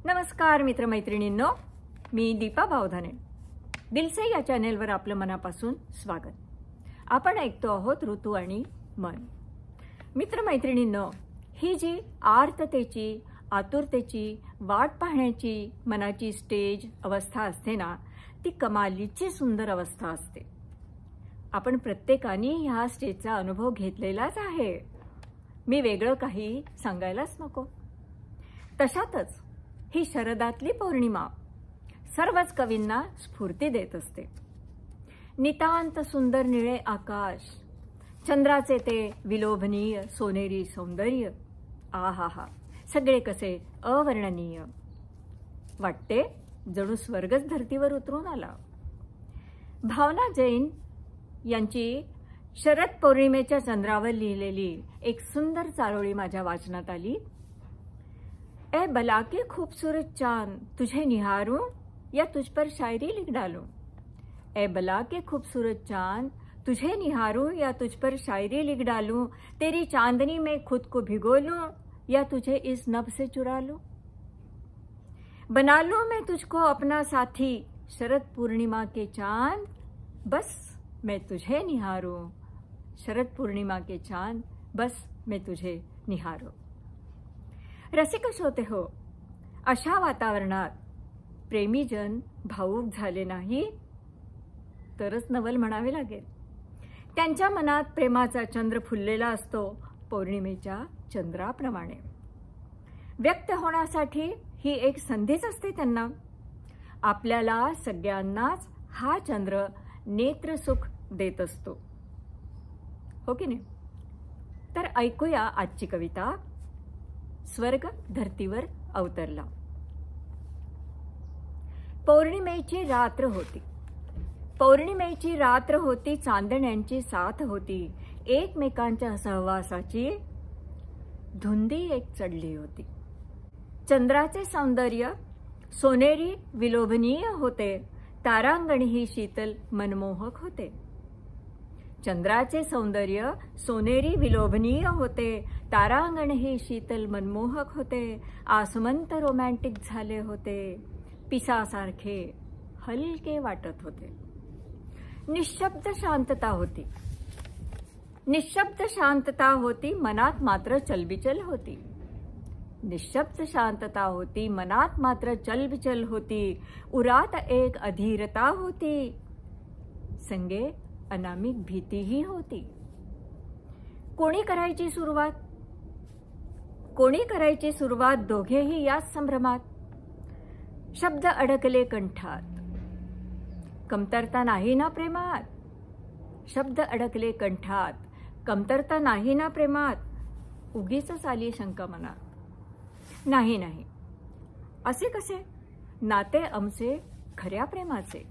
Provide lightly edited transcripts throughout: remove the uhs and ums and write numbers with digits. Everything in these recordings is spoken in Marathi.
नमस्कार मित्रमैत्रिणींनो, मी दीपा बावधाने. दिलसे या चॅनेलवर आपलं मनापासून स्वागत. आपण ऐकतो आहोत ऋतू आणि मन. मित्रमैत्रिणींनो, ही जी आर्ततेची, आतुरतेची, वाट पाहण्याची मनाची स्टेज अवस्था असते ना, ती कमालीची सुंदर अवस्था असते. आपण प्रत्येकाने ह्या स्टेजचा अनुभव घेतलेलाच आहे. मी वेगळं काही सांगायलाच नको. तशातच ही शरदातली पौर्णिमा सर्वच कवींना स्फूर्ती देत असते. नितांत सुंदर निळे आकाश, चंद्राचे ते विलोभनीय सोनेरी सौंदर्य, आहाहा, सगळे कसे अवर्णनीय. वाटते जणू स्वर्गच धर्तीवर उतरून आला. भावना जैन यांची शरद पौर्णिमेच्या चंद्रावर लिहिलेली एक सुंदर चारोळी माझ्या वाचनात आली. ए बला के खूबसूरत चांद तुझे निहारूं या तुझ पर शायरी लिख डालूं. ए बला के खूबसूरत चांद तुझे निहारूं या तुझ पर शायरी लिख डालूं. तेरी चांदनी में खुद को भिगो लूं या तुझे इस नभ से चुरा लूं. बना लूं मैं तुझको अपना साथी शरद पूर्णिमा के चांद, बस मैं तुझे निहारूं. शरद पूर्णिमा के चांद, बस मैं तुझे निहारूं. रसिक श्रोते हो, अशा वातावरणात प्रेमीजन भावूक झाले नाही तरच नवल म्हणावे लागेल. त्यांच्या मनात प्रेमाचा चंद्र फुललेला असतो पौर्णिमेच्या चंद्राप्रमाणे. व्यक्त होण्यासाठी ही एक संधीच असते त्यांना. आपल्याला सगळ्यांनाच हा चंद्र नेत्रसुख देत असतो, हो की नाही? तर ऐकूया आजची कविता, स्वर्ग धर्तीवर अवतरला. पौर्णिमेची रात्र होती. पौर्णिमेची रात्र होती, चांदण्यांची साथ होती. एकमेकांच्या सहवासाची धुंदी एक चढली होती. चंद्राचे सौंदर्य सोनेरी विलोभनीय होते. तारांगण ही शीतल मनमोहक होते. चंद्राचे सौंदर्य सोनेरी विलोभनीय होते. तारांगण ही शीतल मनमोहक होते. आसमंत रोमॅन्टिक झाले होते. पिसासारखे हलके वाटत होते. निशब्द शांतता होती. निशब्द शांतता होती, मनात मात्र चलबिचल होती. निशब्द शांतता होती, मनात मात्र चलबिचल होती. उरात एक अधीरता होती, संगे अनामिक भीतीही होती. कोणी करायची सुरुवात? कोणी करायची सुरुवात? दोघेही याच संभ्रमात. शब्द अडकले कंठात, कमतरता नाही ना प्रेमात. शब्द अडकले कंठात, कमतरता नाही ना प्रेमात. उगीच आली शंका मनात. नाही नाही, असे कसे? नाते आमचे खऱ्या प्रेमाचे.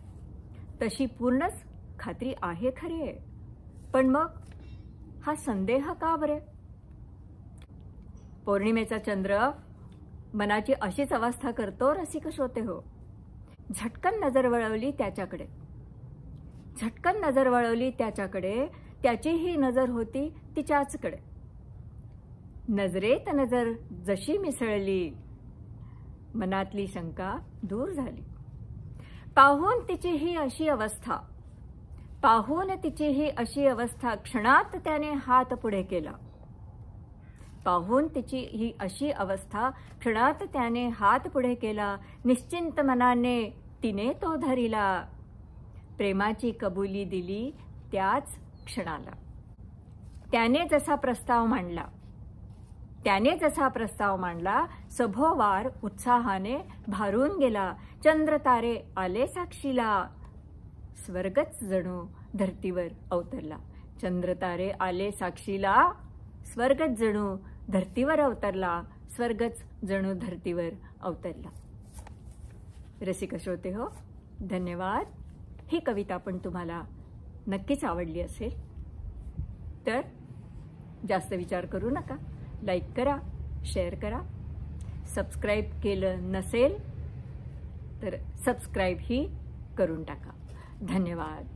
तशी पूर्णच खात्री आहे खरे, पण मग हा संदेह का बरे? पौर्णिमेचा चंद्र मनाची अशीच अवस्था करतो रसिक श्रोते हो. झटकन नजर वळवली त्याच्याकडे. झटकन नजर वळवली त्याच्याकडे. त्याची ही नजर होती तिच्याचकडे. नजरेत नजर जशी मिसळली, मनातली शंका दूर झाली. पाहून तिची ही अशी अवस्था, पाहून तिची ही अशी अवस्था, क्षणात त्याने हात पुढे केला. पाहून तिची ही अशी अवस्था, क्षणात त्याने हात पुढे केला. निश्चिंत मनाने तिने तो धरिला. प्रेमाची कबुली दिली त्याच क्षणाला. त्याने जसा प्रस्ताव मांडला, त्याने जसा प्रस्ताव मांडला, सभोवार उत्साहाने भारून गेला. चंद्र तारे आले साक्षीला, स्वर्गच जणू धर्तीवर अवतरला. चंद्र तारे आले साक्षीला, स्वर्गच जणू धर्तीवर अवतरला. स्वर्गच जणू धर्तीवर अवतरला. रसिक श्रोते हो, धन्यवाद. ही कविता पण तुम्हाला नक्कीच आवडली असेल. तर जास्त विचार करू नका. लाईक करा, शेअर करा. सबस्क्राईब केलं नसेल तर सबस्क्राईब ही करून टाका. धन्यवाद.